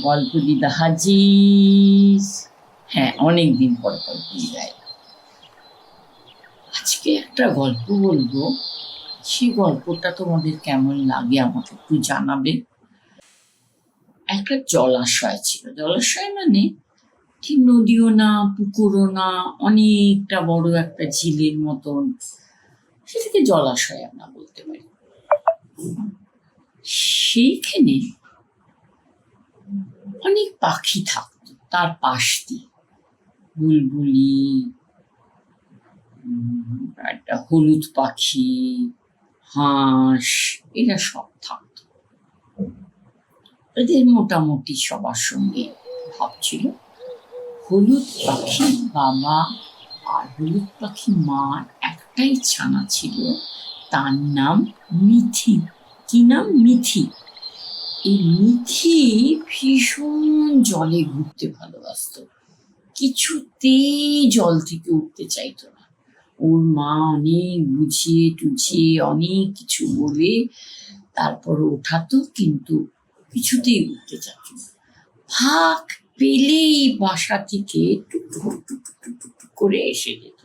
গল্প দিদা হাজির। হ্যাঁ, অনেকদিন পর গল্প দিদায়। আজকে একটা গল্প বলবো, সেই গল্পটা তোমাদের কেমন লাগে আমাকে একটু জানাবে। একটা জলাশয় ছিল, জলাশয় মানে ঠিক নদীও না, পুকুরও না, অনেকটা বড় একটা ঝিলের মতন, সেটাকে জলাশয় আমরা বলতে পারি। সেইখানে অনেক পাখি থাকতো তার পাশ দিয়ে, বুলবুলি, একটা হলুদ পাখি, হাঁস, এরা সব থাকতো। এদের মোটামুটি সবার সঙ্গে ভাব ছিল। হলুদ পাখি বাবা আর হলুদ পাখি মার একটাই ছানা ছিল, তার নাম মিথি। কি নাম? মিথি। এই মিথি ভীষণ জলে ঘুরতে ভালোবাসতো, কিছুতেই জল থেকে উঠতে চাইতো না। ওর মা অনেক বুঝিয়ে টুঝিয়ে অনেক কিছু বলে তারপর ওঠাতো, কিন্তু কিছুতেই উঠতে চাইত না। ফাঁক পেলেই বাসা থেকে টুকটুক টুকটুক টুকটুক করে এসে যেত।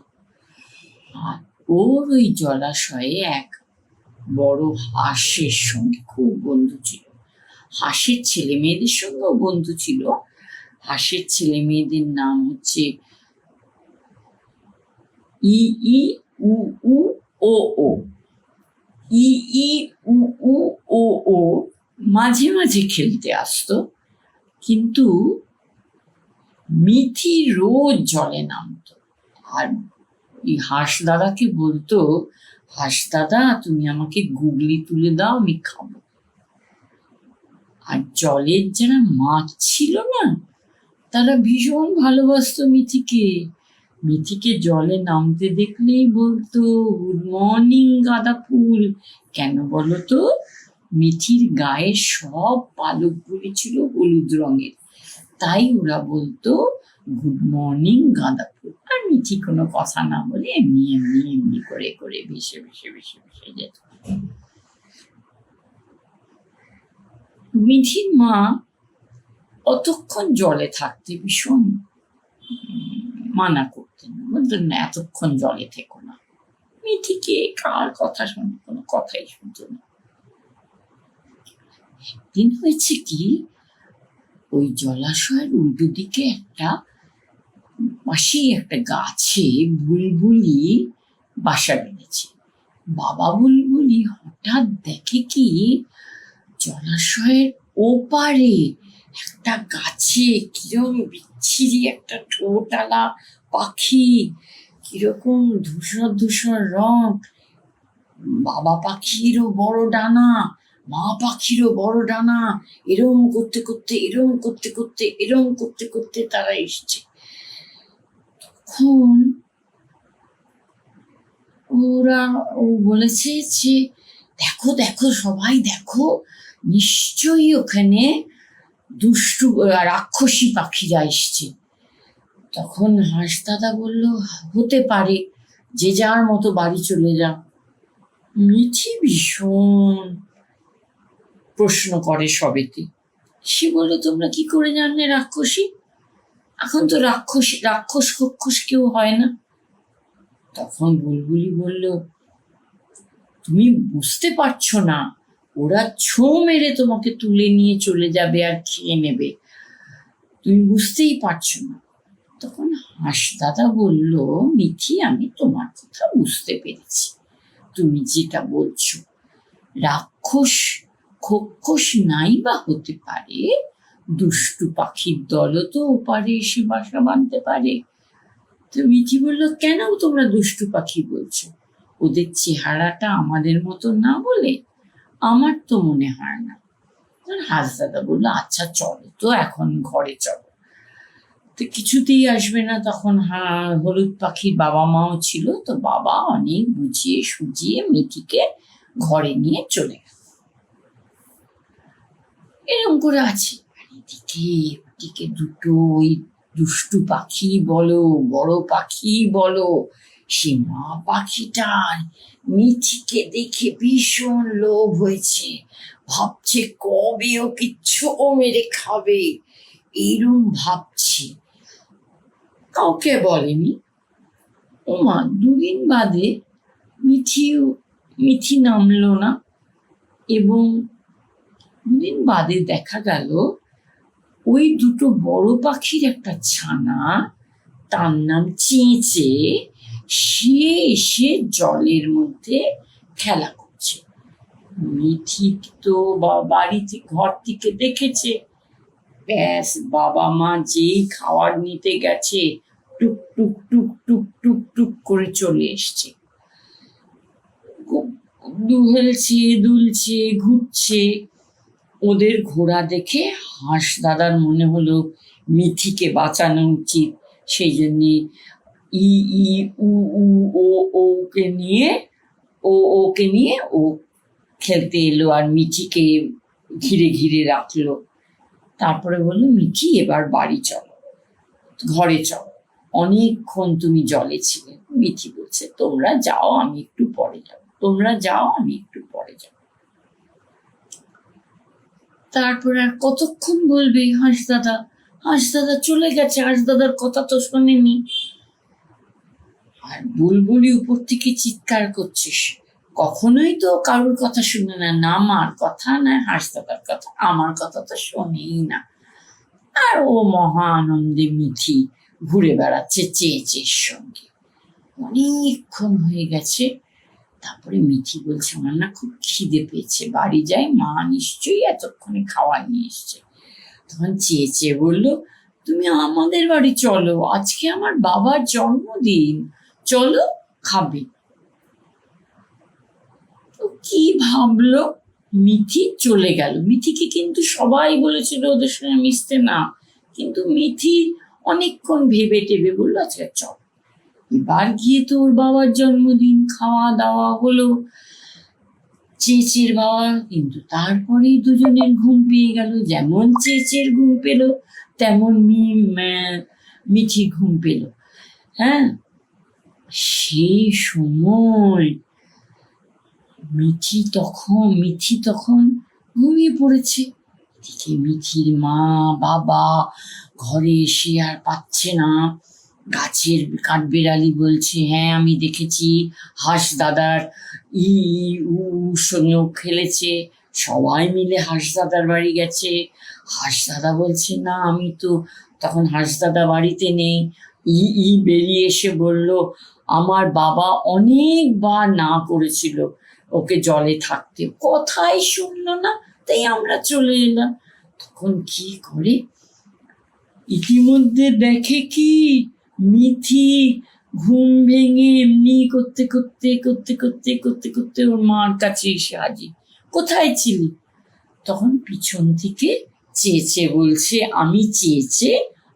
আর ওর ওই জলাশয়ে এক বড় হাঁসের সঙ্গে খুব বন্ধু ছিল। হাঁসের ছেলে মেয়েদের সঙ্গেও বন্ধু ছিল। হাঁসের ছেলে মেয়েদের নাম হচ্ছে ই ই উ উ ও ও। ই ই উ উ ও ও মাঝে মাঝে খেলতে আসতো, কিন্তু মিথি রোজ জলে নামতো। আর এই হাঁস দাদাকে বলতো, হাঁস দাদা তুমি আমাকে গুগলি তুলে দাও, আমি খাবো। আর জলের যারা মাছ ছিল না, তারা ভীষণ ভালোবাসতো মিথিকে। মিথিকে জলে নামতে দেখলেই বলতো, গুড মর্নিং গাঁদা ফুল। কেন বলো তো? মিথির গায়ে সব পালকগুলি ছিল হলুদ রঙের, তাই ওরা বলতো গুড মর্নিং গাঁদা ফুল। আর মিথি কোনো কথা না বলে এমনি এমনি এমনি করে করে ভেসে ভেসে ভেসে ভেসে যেত। মিথির মা অতক্ষণ জলে থাকতে ভীষণ মানা করতেন, বলতেন না এতক্ষণ জলে থেকো না। মিথিকে কার কথা শুনে, কোনো কথাই শুনতো না। একদিন হয়েছে কি, ওই জলাশয়ের উল্টো দিকে একটা পাশেই একটা গাছে বুলবুলি বাসা বেঁধেছে। বাবা বুলবুলি হঠাৎ দেখে কি, জলাশয়ের ওপারে একটা গাছে কিরকম বিচ্ছিরি একটা ঠোঁটালা পাখি, কিরকম ধূসর ধূসর রং। বাবা পাখিরও বড় ডানা, মা পাখিরও বড় ডানা। এরম করতে করতে এরম করতে করতে এরম করতে করতে তারা এসছে। তখন ও বলেছে যে, দেখো দেখো সবাই দেখো, নিশ্চয়ই ওখানে দুষ্টু রাক্ষসী পাখিরা এসছে। তখন হাঁস দাদা বলল, হতে পারে, যে যার মতো বাড়ি চলে যা। মিঠি ভীষণ প্রশ্ন করে সবেতে। সে বলল, তোমরা কি করে জানলে রাক্ষসী? এখন তো রাক্ষস ফক্ষস কেউ হয় না। তখন বুলবুলি বলল, তুমি বুঝতে পারছো না, ওরা ছোঁ মেরে তোমাকে তুলে নিয়ে চলে যাবে আর খেয়ে নেবে, তুমি বুঝতেই পারছো না। তখন হাঁস দাদা বলল, মিঠি আমি তোমার কথা বুঝতে পেরেছি, তুমি যেটা বলছো রাক্ষস খক্ষস নাই বা হতে পারে, দুষ্টু পাখির দলও তো ওপারে এসে বাসা বাঁধতে পারে। তো মিঠি বলল, কেন তোমরা দুষ্টু পাখি বলছো? ওদের চেহারাটা আমাদের মতো না বলে? আমার তো মনে হয় না। হাঁস দাদা বললো, আচ্ছা চলো তো এখন ঘরে চলো। তো কিছুতেই আসবে না। তখন হলুদ পাখির বাবা মাও ছিল, তো বাবা অনেক বুঝিয়ে সুজিয়ে মিঠিকে ঘরে নিয়ে চলে গেল। এরকম করে আছে। এদিকে ওদিকে দুটো ওই দুষ্টু পাখি বলো বড় পাখি বলো, সে মা পাখিটার মিঠিকে দেখে ভীষণ লোভ হয়েছে, ভাবছে কবে ওকে ছো মেরে খাবে, এরম ভাবছে। কাউকে বলেনি। ওমা, দুদিন বাদে মিঠি নামলো না, এবং দুদিন বাদে দেখা গেল ওই দুটো বড় পাখির একটা ছানা, তার নাম চেঁচে, সে এসে জলের মধ্যে খেলা করছে। মিঠি তো বাড়িতে ঘর থেকে দেখেছে, ব্যাস বাবা মা যেই খাবার নিতে গেছে টুক টুক টুক টুক টুক টুক করে চলে এসছে, দুলছে দুলছে ঘুরছে। ওদের ঘোড়া দেখে হাঁস দাদার মনে হলো মিঠিকে বাঁচানো উচিত, সেই জন্যে ই ই উ উ ও ওকে নিয়ে ও খেলতে এলো আর মিঠিকে ঘিরে ঘিরে রাখলো। তারপরে বললো, মিঠি এবার বাড়ি চলো, ঘরে চলো, অনেকক্ষণ তুমি জলে ছিলে। মিঠি বলছে, তোমরা যাও, আমি একটু পরে যাবো, তোমরা যাও, আমি একটু পরে যাবো। তারপর আর কতক্ষণ বলবে হাঁস দাদা চলে গেছে, হাঁস দাদার কথা তো শোনেনি। আর বুলবুলি উপর থেকে চিৎকার করছিস, কখনোই তো কারোর কথা শুনে না, না মার কথা না হাঁস দাদার কথা, আমার কথা তো শোনেই না। আর ও মহা আনন্দে মিঠি ঘুরে বেড়াচ্ছে চেঁচের সঙ্গে। অনেকক্ষণ হয়ে গেছে। তারপরে মিঠি বলছে, আমার না খুব খিদে পেয়েছে, বাড়ি যাই, মা নিশ্চয়ই এতক্ষণে খাওয়া নিয়ে এসছে। তখন চেঁচে বললো, তুমি আমাদের বাড়ি চলো, আজকে আমার বাবার জন্মদিন, চলো খাবে। তো কি ভাবলো, মিঠি চলে গেল। মিঠিকে কিন্তু সবাই বলেছিল ওদের সঙ্গে মিশতে না, কিন্তু মিঠি অনেকক্ষণ ভেবে টেবে বললো, আচ্ছা চল। এবার গিয়ে তো ওর বাবার জন্মদিন, খাওয়া দাওয়া হলো, চেঁচের বাবা। কিন্তু তারপরেই দুজনের ঘুম পেয়ে গেল, যেমন চেঁচের ঘুম পেল তেমন মিঠি ঘুম পেল। হ্যাঁ, সেই সময় মিঠি তখন ঘুমিয়ে পড়েছে। এদিকে মিঠির মা বাবা ঘরে এসে আর পাচ্ছে না। গাছের কাঠবেড়ালি বলছে, হ্যাঁ আমি দেখেছি, হাঁস দাদার ই উ সঙ্গেও খেলেছে, সবাই মিলে হাঁস দাদার বাড়ি গেছে। হাঁস দাদা বলছে, না আমি তো, তখন হাঁস দাদা বাড়িতে নেই। ই বেরিয়ে এসে বলল, আমার বাবা অনেকবার না করেছিল ওকে জলে থাকতে, কথাই শুনলো না, তাই আমরা চলে এলাম। তখন কি করে, ইতিমধ্যে দেখে কি মিঠি ঘুম ভেঙে এমনি করতে করতে ওর মার কাছে এসে হাজির। কোথায় ছিলি? তখন পিছন থেকে চেঁচে বলছে, আমি চেঁচে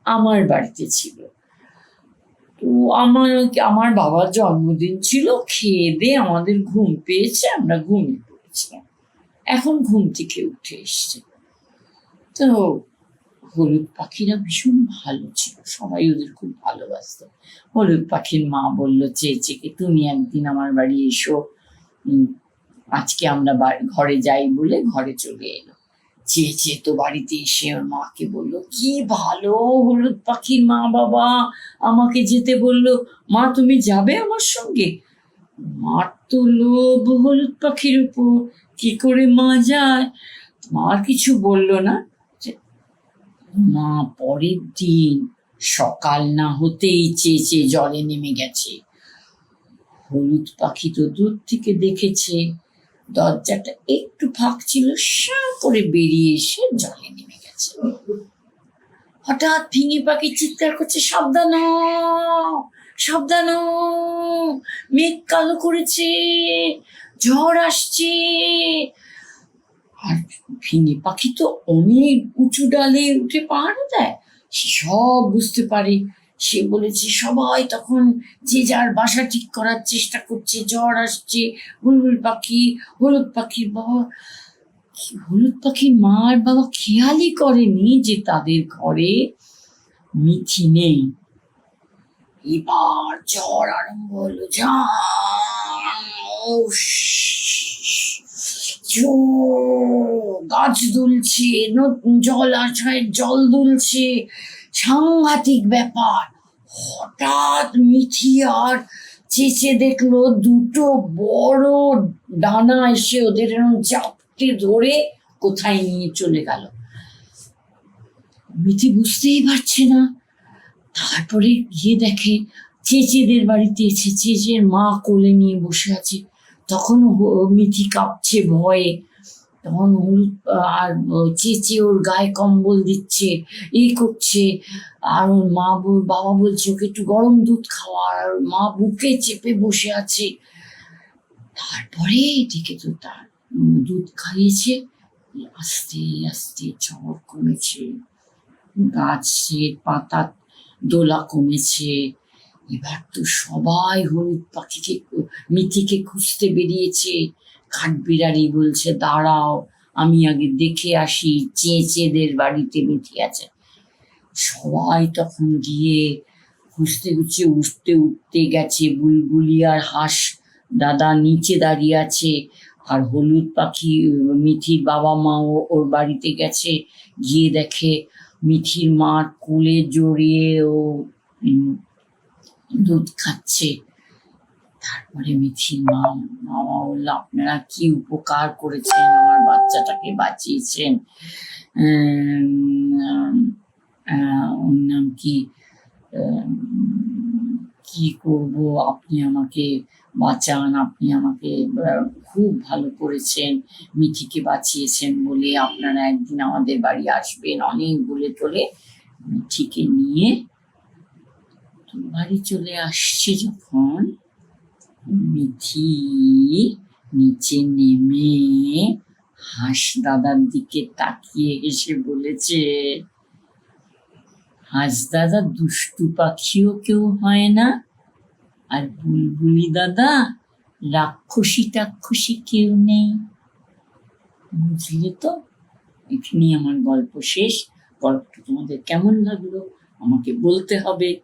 আমার বাড়িতে ছিল, তো আমার বাবার জন্মদিন ছিল, খেয়ে দিয়ে আমাদের ঘুম পেয়েছে, আমরা ঘুমিয়ে পড়েছিলাম, এখন ঘুম থেকে উঠে এসছে। তো হলুদ পাখিরা ভীষণ ভালো ছিল, সবাই ওদের খুব ভালোবাসত। হলুদ পাখির মা বলল চেঁচেকে, তুমি একদিন আমার বাড়ি এসো, আজকে আমরা ঘরে যাই বলে ঘরে চলে এলো। চেঁচে তো বাড়িতে এসে ওর মাকে বলল, কি ভালো, হলুদ পাখির মা বাবা আমাকে যেতে বললো, মা তুমি যাবে আমার সঙ্গে? মার তো লোভ হলুদ পাখির উপর, কি করে মা যায়? মা কিছু বললো না। মা পরের দিন সকাল না হতেই চেঁচে জলে নেমে গেছে। হলুদ পাখি তো দূর থেকে দেখেছে, দরজাটা একটু ফাঁক ছিল, সা করে বেরিয়ে এসে জলে নেমে গেছে। হঠাৎ ফিঙে পাখি চিৎকার করছে, সাবধান সাবধান, মেঘ কালো করেছে, ঝড় আসছে। আর ফিঙে পাখি তো অনেক উঁচু ডালে উঠে পাহারা দেয়, সে সব বুঝতে পারে। সে বলেছে, সবাই তখন যে যার বাসা ঠিক করার চেষ্টা করছে, ঝড় আসছে। বুলবুল পাখি, হলুদ পাখির বাবা, হলুদ পাখির মা আর বাবা খেয়ালই করেনি যে তাদের ঘরে মিঠি নেই। এবার ঝড় আরম্ভ হলো, গাছ দুলছে, জলাশয়ের জল দুলছে, সাংঘাতিক ব্যাপার। হঠাৎ মিঠি আর চেঁচে দেখলো দুটো বড় ডানা এসে ওদের এরকম চাপটে ধরে কোথায় নিয়ে চলে গেল। মিঠি বুঝতেই পারছে না। তারপরে গিয়ে দেখে চেঁচেদের বাড়িতে এসে চেঁচের মা কোলে নিয়ে বসে আছে। তখন মিঠি কাঁপছে ভয়ে। তখন হলুদ আর চেঁচে ওর গায়ে কম্বল দিচ্ছে, এই করছে। আর ওর বাবা বলছে ওকে একটু গরম দুধ খাওয়া, আর মা বুকে চেপে বসে আছে। তারপরে এদিকে তো তার দুধ খাইয়েছে, আস্তে আস্তে জ্বর কমেছে, গাছের পাতা দোলা কমেছে। এবার তো সবাই হলুদ পাখিকে মিঠিকে খুঁজতে বেরিয়েছে। কাঠবিড়ালি বলছে দাঁড়াও, আমি আগে দেখে আসি চেঁচেদের বাড়িতে মিঠি আছে। সবাই তখন গিয়ে খুঁজতে খুঁজতে উঠতে উঠতে গেছে। বুলবুলি আর হাঁস দাদা নিচে দাঁড়িয়ে আছে, আর হলুদ পাখি মিঠির বাবা মাও ওর বাড়িতে গেছে। গিয়ে দেখে মিঠির মার কোলে জড়িয়ে ও দুধ খাচ্ছে। তারপরে মিঠির বাবা বললো, আপনারা কি উপকার করেছেন, আমার বাচ্চাটাকে বাঁচিয়েছেন। ওর নাম কি, কি করব, আপনি আমাকে বাঁচান, আপনি আমাকে খুব ভালো করেছেন, মিঠিকে বাঁচিয়েছেন বলে আপনারা একদিন আমাদের বাড়ি আসবেন, অনেক বলে টলে মিঠিকে নিয়ে বাড়ি চলে আসছে। যখন মিঠি নিচে নেমে হাঁস দাদার দিকে তাকিয়ে এসে বলেছে, হাঁস দাদা দুষ্টু পাখিও কেউ হয় না, আর বুলবুলি দাদা রাক্ষসী টাক্ষসী কেউ নেই। বুঝলে তো? এখানেই আমার গল্প শেষ। গল্পটা তোমাদের কেমন লাগলো আমাকে বলতে হবে।